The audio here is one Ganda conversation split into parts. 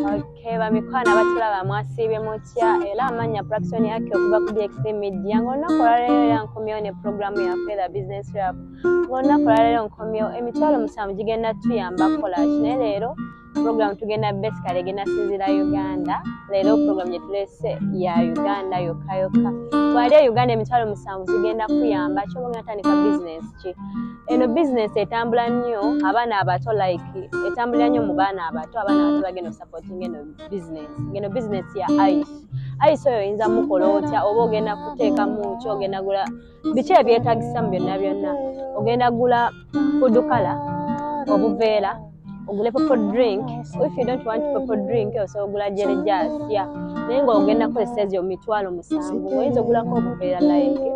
Okay, bamikwana batulaba mwasiibye mutya era amanya Praxon yake okuva ku DXT Media ng'olunaku olwaleero era nkomyewo ne programu yaffe The Business Lab. Ng'olunaku olwaleero nkomyewo emitwalo 7 gigenda tuyamba kukola kino leero programu tugenda basically egenda sinzira Uganda. Leero programu gye tuleese ya Uganda yokka. Twali Uganda emitwalo 7 zigenda kuyamba ky'oba ogenda tandika business ki. Eno business etambula nnyo abaana abato like etambula nnyo mu baana abato bagenda supporting eno business. Eno business ya ice oyo oyinza mukola otya oba ogenda kuteeka mu kyo ogenda gula biki ebyetagisa mu byonna ogenda gula food color obuveera ogule purple drink. If you don't want purple drink osobola ogula jelly jazz naye ng'ogenda kukozesa ezo mitwalo 7 oyinza ogulako obuveera like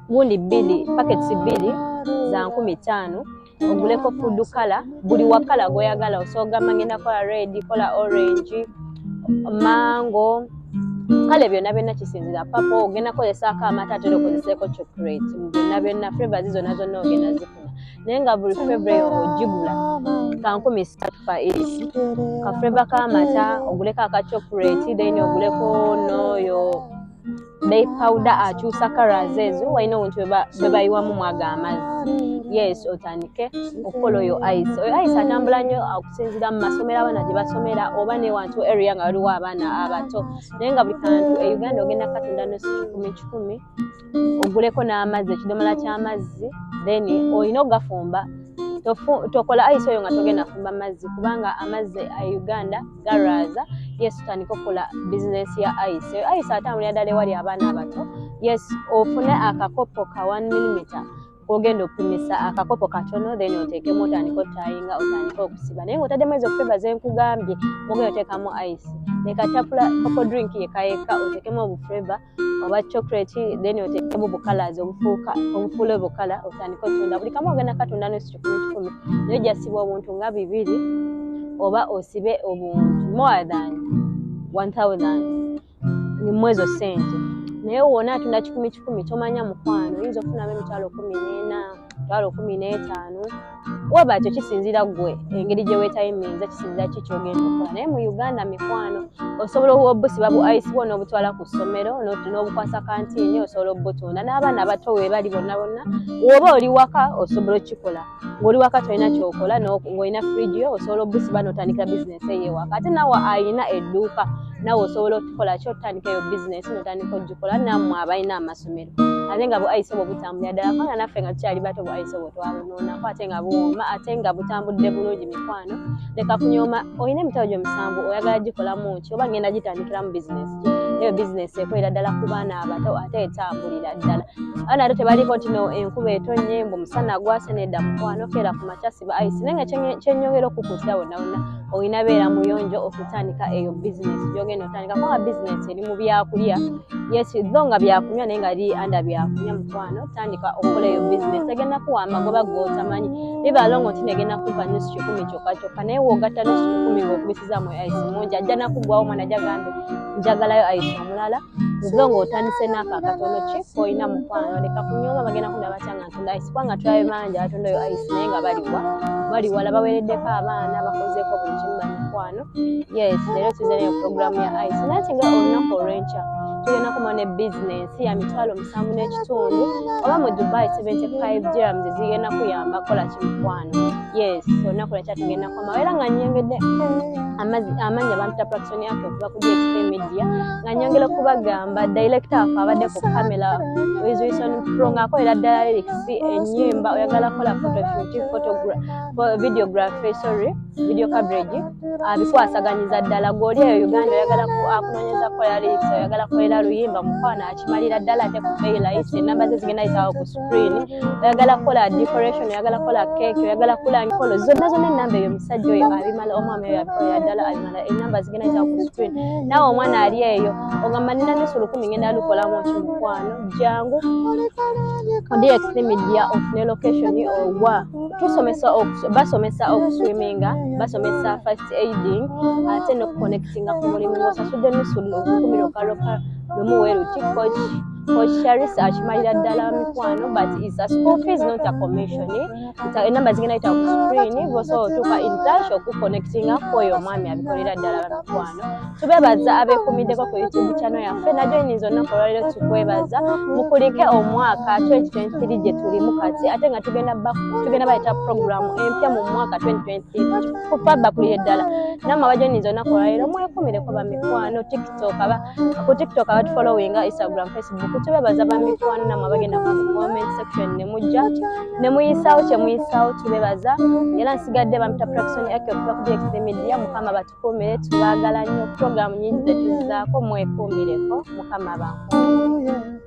gundi 2 packets 2 za 15 oguleko food color buli wakala goyagala osogama ngenda kola red kola orange mango kale byonna kisinzira purple ogenda kozesako amata ate okozeseko chocolate byonna flavors izo nazo ogenda zifuna naye nga buli flavor ogigula ka 13 fa each ka flavor k'amata oguleko aka chocolate then oguleko noyo bay powder akyusa colors ezo walina obuntu bwe bayiwamu mwaga amazzi. Yes, otandike okukola oyo ice atambula nnyo okusinzira mu masomero abaana gye basomera oba ne wantu area nga waliwo abaana abato naye nga buli kantu e Uganda ogenda katunda n'osi 10 oguleko n'amazzi ekidomola ky'amazzi then olina ogafumba tokola ice oyo nga togenda fumba mazzi kubanga amazzi a Uganda garaaza. Yes, utandika okukola business ya ice atambulira ddala ewali abaana abato. Yes, ofune akakopo ka 1mm ogenda opimisa akakopo katono then oteekemu otandika otayinga otandika okusiba naye ng'otaddemu ezo flavor ze nkugambye ogenda oteekamu ice nekatapula purple drink yekayeka oteekemu obuflavor oba chocolate then oteekemu bukalazi obufuula obukala otandika otunda buli kamu ogenda katunda n'osi 10 naye gyasiba obuntu nga 2 oba osibe obuntu more than 1000 ni mwezo sente naye wona atunda 10 tomanya mukwano oyinza okufunamu emitwalo 14 15 waba kyo kisinzira gwe engeri gye weetayiminza kisinzira kikyogenda okukola naye mu Uganda mikwano osobola obusiba bu ice bwona obutwala ku ssomero n'obukwasa kantini osobola obutunda n'abaana abato we bali bonna woba oli waka osobola okikola ng'oli waka tolina kyokola ng'olina fridge osobola obusiba n'otandika business eyewaka ate nawe alina edduuka nawe osobola okukola kyotandika eyo business n'otandika ogikola nammwe abalina amasomero ate nga bu ice obwo butambulira ddala kubanga naffe nga tukyali bato bu ice obwo twabunoonako ate nga buwooma ate nga butambudde bulungi mikwano leka kunyooma olina emitwalo gyo 7 oyagala gikolamu ki oba ngenda gitandikiramu business eyo business ekolera ddala ku baana abato ate etambulira ddala abaana ato tebaliko nti no enkuba etonnye mbu musana gwase nedda mukwano keera ku makya siba ice naye nga kyenyongera okukuutira wonna olina beera muyonjo okutandika eyo business gyogenda otandika kubanga business eri mu byakulya. Yes, tho nga byakunywa naye nga li anda byakunywa mukwano tandika okukola eyo business egenda kuwamba goba gw'otamanyi biba longo nti negenda kupa n'osi 10 kyokka naye wogatta n'osi 10 ng'okubisizaamu ice mungi ajja nakugwawo mwana jagambe njagalayo ice omulala zo ng'otandise n'ako akatono ki koyina mukwano leka kunyooma bagenda kundaba batya ntunda ice kubanga tulabe bangi abatunda oyo ice naye nga bali wala bawereddeko abaana bakozeeko buli kimu bamikwano. Yes, leero tuze neyo programu ya ice nati nga olunaku olw'enkya tugenda kumala ne business ya mitwalo 7 n'ekitundu oba mu Dubai 75 dirhams zigenda kuyamba kola kimukwano. Yes, olunaku lw'enkya tugenda kwama era nga nnyongedde amanya bampita Praxon yake okuva ku DXT Media nga nyongera okubagamba director waffe abadde ku kamera Wilson Pro ng'akolera ddala lyrics ennyimba oyagala kola video coverage abikwasaganyiza ddala gw'oli eyo Uganda oyagala akunoonyeza kola lyrics oyagala kolera luyimba mukwano akimalira ddala ate ku playlist enamba ze zigenda yitawo ku screen oyagala kola decoration oyagala kola cake oyagala kola nkolo zonna enamba eyo musajja oyo abimala omwami oyo abikolera ddala abimala enamba zigenda yitawo ku screen nawe omwana ali eyo ogamba nina n'esu 10 ngenda lukolamu kimukwano jangu DXT Media ofune location owa basomesa okuswiminga basomesa first aiding ate no connectinga ku mulimu ng'osasudde n'esu 10 lokaloka nomuweru coach Coach Charis akimalira ddala mikwano, but it's a school fees, not a commission. Enamba zigenda ita ku screen, boso otuuka in touch okuconnectinga kwoyo omwami abikolera ddala mikwano. Tubebaza abekumiddeko ku YouTube channel yaffe, nadyo enyinza olunaku olwaleero tukwebaza mukulike omwaka 2023 gye tulimu kati, ate nga tugenda bayita program empya mu mwaka 2023 kufa bakulire ddala. Namwe abajja enyinza olunaku olwaleero mwekumireko bamikwano. Ku TikTok abatufollowinga, Instagram, Facebook, tubebaza bamikwano namwe abagenda ku comment section nemujja nemuyisaawo kyemuyisaawo, tubebaza. Era nsigadde bamita Praxon yake okuva ku DXT Media. Mukama batukuumire, tubaagala nnyo. Program nyingi zetuzaako, mwekuumireko. Mukama bankuumire.